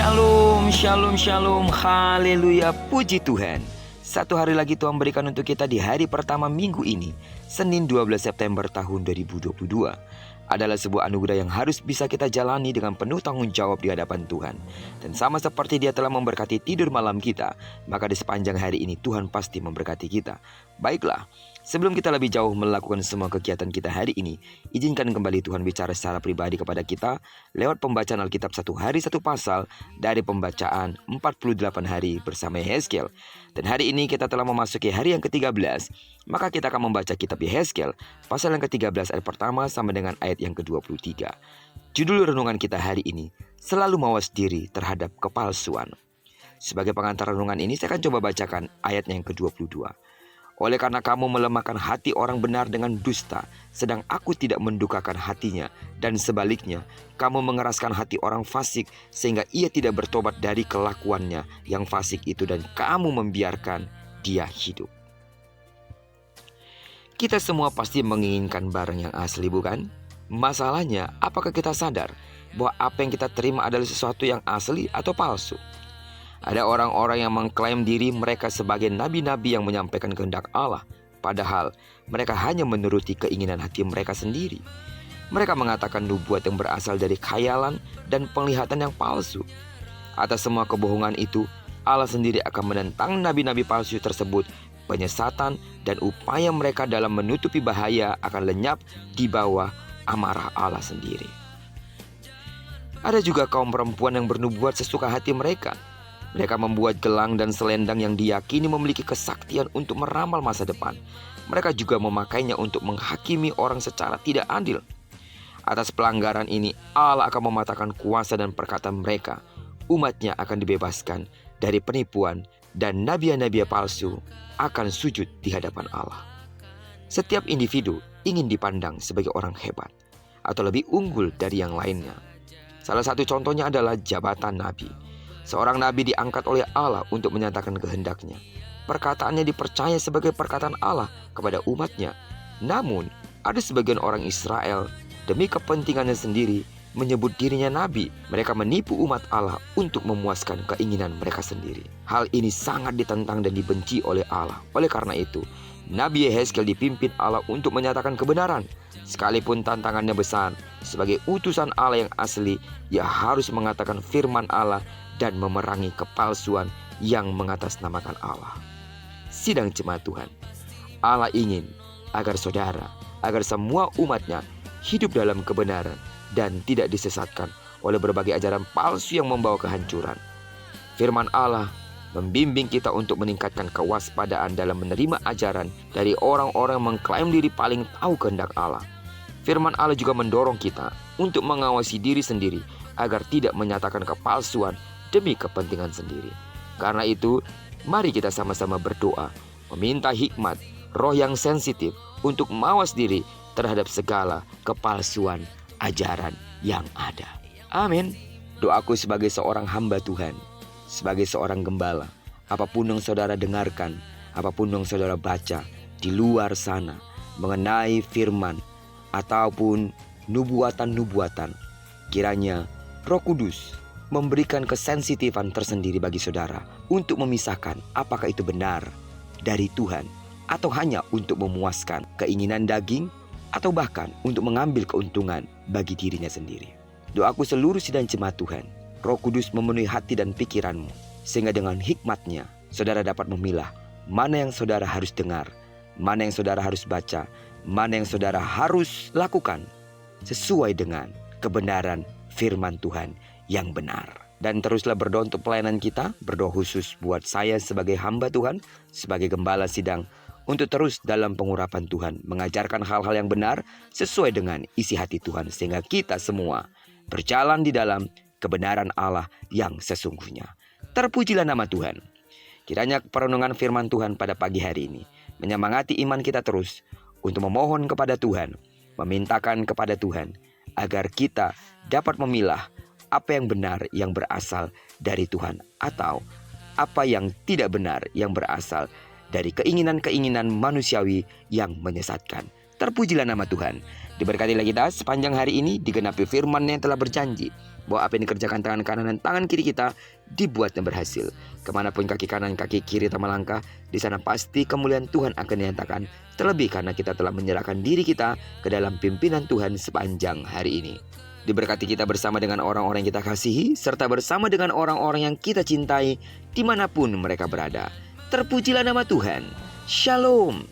Shalom, shalom, shalom, haleluya, puji Tuhan. Satu hari lagi Tuhan berikan untuk kita di hari pertama minggu ini, Senin 12 September tahun 2022. Adalah sebuah anugerah yang harus bisa kita jalani dengan penuh tanggung jawab di hadapan Tuhan. Dan sama seperti Dia telah memberkati tidur malam kita, maka di sepanjang hari ini Tuhan pasti memberkati kita. Baiklah, sebelum kita lebih jauh melakukan semua kegiatan kita hari ini, izinkan kembali Tuhan bicara secara pribadi kepada kita lewat pembacaan Alkitab satu hari satu pasal dari pembacaan 48 hari bersama Yehezkiel. Dan hari ini kita telah memasuki hari yang ke-13, maka kita akan membaca kitab Yehezkiel pasal yang ke-13 ayat pertama sampai dengan ayat yang ke-23. Judul renungan kita hari ini, selalu mawas diri terhadap kepalsuan. Sebagai pengantar renungan ini saya akan coba bacakan ayatnya yang ke-22. Oleh karena kamu melemahkan hati orang benar dengan dusta, sedang aku tidak mendukakan hatinya, dan sebaliknya, kamu mengeraskan hati orang fasik, sehingga ia tidak bertobat dari kelakuannya yang fasik itu, dan kamu membiarkan dia hidup. Kita semua pasti menginginkan barang yang asli, bukan? Masalahnya, apakah kita sadar bahwa apa yang kita terima adalah sesuatu yang asli atau palsu? Ada orang-orang yang mengklaim diri mereka sebagai nabi-nabi yang menyampaikan kehendak Allah, padahal mereka hanya menuruti keinginan hati mereka sendiri. Mereka mengatakan nubuat yang berasal dari khayalan dan penglihatan yang palsu. Atas semua kebohongan itu, Allah sendiri akan menentang nabi-nabi palsu tersebut. Penyesatan dan upaya mereka dalam menutupi bahaya akan lenyap di bawah amarah Allah sendiri. Ada juga kaum perempuan yang bernubuat sesuka hati mereka. Mereka membuat gelang dan selendang yang diyakini memiliki kesaktian untuk meramal masa depan. Mereka juga memakainya untuk menghakimi orang secara tidak adil. Atas pelanggaran ini, Allah akan mematahkan kuasa dan perkataan mereka. Umatnya akan dibebaskan dari penipuan, dan nabi-nabi palsu akan sujud di hadapan Allah. Setiap individu ingin dipandang sebagai orang hebat atau lebih unggul dari yang lainnya. Salah satu contohnya adalah jabatan nabi. Seorang nabi diangkat oleh Allah untuk menyatakan kehendaknya. Perkataannya dipercaya sebagai perkataan Allah kepada umatnya. Namun, ada sebagian orang Israel demi kepentingannya sendiri menyebut dirinya nabi. Mereka menipu umat Allah untuk memuaskan keinginan mereka sendiri. Hal ini sangat ditentang dan dibenci oleh Allah. Oleh karena itu, Nabi Yehezkiel dipimpin Allah untuk menyatakan kebenaran. Sekalipun tantangannya besar, sebagai utusan Allah yang asli, ia harus mengatakan firman Allah dan memerangi kepalsuan yang mengatasnamakan Allah. Sidang jemaat Tuhan, Allah ingin agar saudara, agar semua umatnya hidup dalam kebenaran dan tidak disesatkan oleh berbagai ajaran palsu yang membawa kehancuran. Firman Allah membimbing kita untuk meningkatkan kewaspadaan dalam menerima ajaran dari orang-orang yang mengklaim diri paling tahu kehendak Allah. Firman Allah juga mendorong kita untuk mengawasi diri sendiri agar tidak menyatakan kepalsuan demi kepentingan sendiri. Karena itu, mari kita sama-sama berdoa, meminta hikmat, roh yang sensitif untuk mawas diri terhadap segala kepalsuan ajaran yang ada. Amin. Doaku sebagai seorang hamba Tuhan, sebagai seorang gembala, apapun yang saudara dengarkan, apapun yang saudara baca di luar sana mengenai firman ataupun nubuatan-nubuatan, kiranya Roh Kudus memberikan kesensitifan tersendiri bagi saudara untuk memisahkan apakah itu benar dari Tuhan atau hanya untuk memuaskan keinginan daging atau bahkan untuk mengambil keuntungan bagi dirinya sendiri. Doaku seluruh sidang jemaat Tuhan, Roh Kudus memenuhi hati dan pikiranmu, sehingga dengan hikmatnya saudara dapat memilah mana yang saudara harus dengar, mana yang saudara harus baca, mana yang saudara harus lakukan sesuai dengan kebenaran firman Tuhan yang benar. Dan teruslah berdoa untuk pelayanan kita, berdoa khusus buat saya sebagai hamba Tuhan, sebagai gembala sidang, untuk terus dalam pengurapan Tuhan, mengajarkan hal-hal yang benar sesuai dengan isi hati Tuhan, sehingga kita semua berjalan di dalam kebenaran Allah yang sesungguhnya. Terpujilah nama Tuhan. Kiranya perenungan firman Tuhan pada pagi hari ini menyemangati iman kita terus untuk memohon kepada Tuhan, memintakan kepada Tuhan agar kita dapat memilah apa yang benar yang berasal dari Tuhan atau apa yang tidak benar yang berasal dari keinginan-keinginan manusiawi yang menyesatkan. Terpujilah nama Tuhan. Diberkatilah kita sepanjang hari ini, digenapi firman yang telah berjanji bahwa apa yang dikerjakan tangan kanan dan tangan kiri kita dibuatnya berhasil. Kemanapun kaki kanan kaki kiri kita melangkah, di sana pasti kemuliaan Tuhan akan dinyatakan. Terlebih karena kita telah menyerahkan diri kita ke dalam pimpinan Tuhan sepanjang hari ini. Diberkati kita bersama dengan orang-orang yang kita kasihi, serta bersama dengan orang-orang yang kita cintai dimanapun mereka berada. Terpujilah nama Tuhan. Shalom.